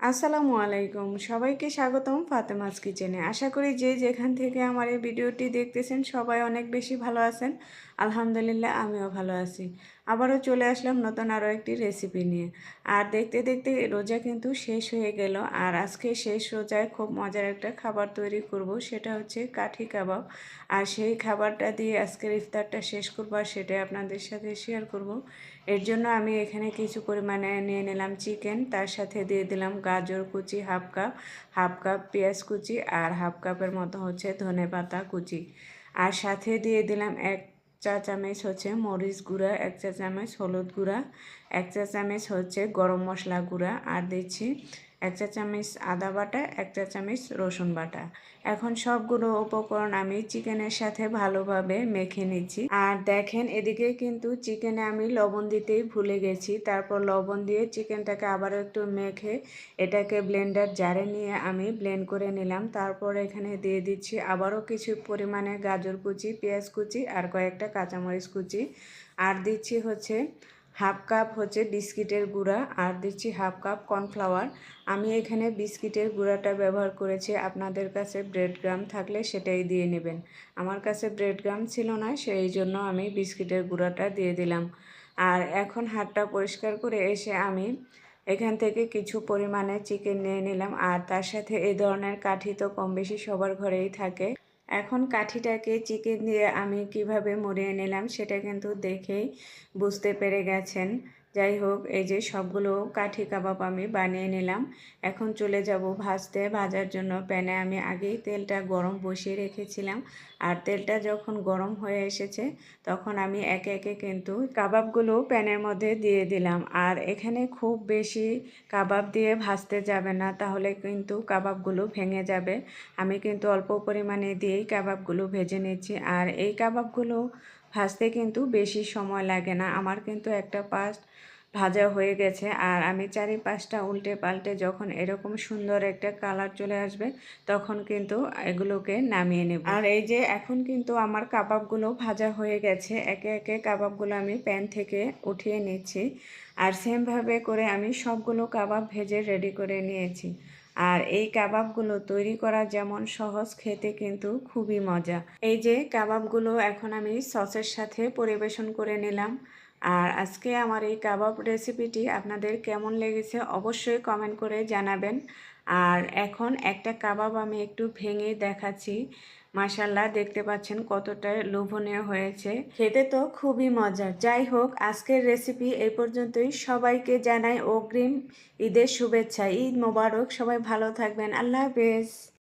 আসসালামু আলাইকুম, সবাইকে স্বাগতম ফাতেমাস কিচেনে। আশা করি যে যেখান থেকে আমার এই ভিডিওটি দেখতেছেন সবাই অনেক বেশি ভালো আছেন। আলহামদুলিল্লাহ আমিও ভালো আছি। আবারও চলে আসলাম নতুন আরও একটি রেসিপি নিয়ে। আর দেখতে দেখতে রোজা কিন্তু শেষ হয়ে গেল। আর আজকে শেষ রোজায় খুব মজার একটা খাবার তৈরি করব, সেটা হচ্ছে কাঠি কাবাব। আর সেই খাবারটা দিয়ে আজকের ইফতারটা শেষ করব, আর সেটাই আপনাদের সাথে শেয়ার করব। এর জন্য আমি এখানে কিছু পরিমাণে নিয়ে নিলাম চিকেন, তার সাথে দিয়ে দিলাম গাজর কুচি হাফ কাপ পেঁয়াজ কুচি, আর হাফ কাপের মতো হচ্ছে ধনেপাতা কুচি। আর সাথে দিয়ে দিলাম 1 চা চামচ হচ্ছে মরিচ গুঁড়া, 1 চা চামচ হলুদ গুঁড়া, 1 চা চামচ হচ্ছে গরম মশলা গুঁড়া, আর দিচ্ছি 1 চা চামচ আদা বাটা, 1 চা চামচ রসুন বাটা। এখন সবগুলো উপকরণ আমি চিকেনের সাথে ভালোভাবে মেখে নিচ্ছি। আর দেখেন এদিকে কিন্তু চিকেনে আমি লবণ দিতেই ভুলে গেছি। তারপর লবণ দিয়ে চিকেনটাকে আবারও একটু মেখে এটাকে ব্লেন্ডার জারে নিয়ে আমি ব্লেন্ড করে নিলাম। তারপর এখানে দিয়ে দিচ্ছি আবারও কিছু পরিমাণে গাজর কুচি, পেঁয়াজ কুচি, আর কয়েকটা কাঁচামরিচ কুচি। আর দিচ্ছি হচ্ছে হাফ কাপ হচ্ছে বিস্কিটের গুঁড়া, আর দিচ্ছি হাফ কাপ কর্নফ্লাওয়ার। আমি এখানে বিস্কিটের গুঁড়াটা ব্যবহার করেছি, আপনাদের কাছে ব্রেড গ্রাম থাকলে সেটাই দিয়ে নেবেন। আমার কাছে ব্রেড গ্রাম ছিল না, সেই জন্য আমি বিস্কিটের গুঁড়াটা দিয়ে দিলাম। আর এখন হাতটা পরিষ্কার করে এসে আমি এখান থেকে কিছু পরিমাণে চিকেন নিয়ে নিলাম। আর তার সাথে এই ধরনের কাঠি তো কম বেশি সবার ঘরেই থাকে। এখন কাঠিটাকে চিকেন দিয়ে আমি কিভাবে মুড়িয়ে নিলাম সেটা কিন্তু দেখেই বুঝতে পেরে গেছেন। যাই হোক, এই যে সবগুলো কাঠি কাবাব আমি বানিয়ে নিলাম। এখন চলে যাব ভাজতে। ভাজার জন্য প্যানে আমি আগেই তেলটা গরম বসিয়ে রেখেছিলাম। আর তেলটা যখন গরম হয়ে এসেছে তখন আমি একে একে কিন্তু কাবাবগুলো প্যানের মধ্যে দিয়ে দিলাম। আর এখানে খুব বেশি কাবাব দিয়ে ভাজতে যাবে না, তাহলে কিন্তু কাবাবগুলো ভেঙে যাবে। আমি কিন্তু অল্প পরিমাণে দিয়েই কাবাবগুলো ভেজে নিচ্ছি। আর এই কাবাবগুলো ভাজতে কিন্তু বেশি সময় লাগে না। আমার কিন্তু একটা পাশ ভাজা হয়ে গেছে, আর আমি চারিপাশটা উল্টে পাল্টে যখন এরকম সুন্দর একটা কালার চলে আসবে তখন কিন্তু এগুলোকে নামিয়ে নেব। আর এই যে এখন কিন্তু আমার কাবাবগুলো ভাজা হয়ে গেছে। একে একে কাবাবগুলো আমি প্যান থেকে উঠিয়ে নিচ্ছি। আর সেমভাবে করে আমি সবগুলো কাবাব ভেজে রেডি করে নিয়েছি। আর এই কাবাবগুলো তৈরি করা যেমন সহজ, খেতে কিন্তু খুবই মজা। এই যে কাবাবগুলো এখন আমি সসের সাথে পরিবেশন করে নিলাম। আর আজকে আমার এই কাবাব রেসিপিটি আপনাদের কেমন লেগেছে অবশ্যই কমেন্ট করে জানাবেন। আর এখন একটা কাবাব আমি একটু ভেঙে দেখাচ্ছি। মাশাল্লাহ, দেখতে পাচ্ছেন কতটা লোভনীয় হয়েছে, খেতে তো খুবই মজার। যাই হোক, আজকের রেসিপি এই পর্যন্তই। সবাইকে জানাই অগ্রিম ঈদের শুভেচ্ছা। ঈদ মোবারক। সবাই ভালো থাকবেন। আল্লাহ হাফেজ।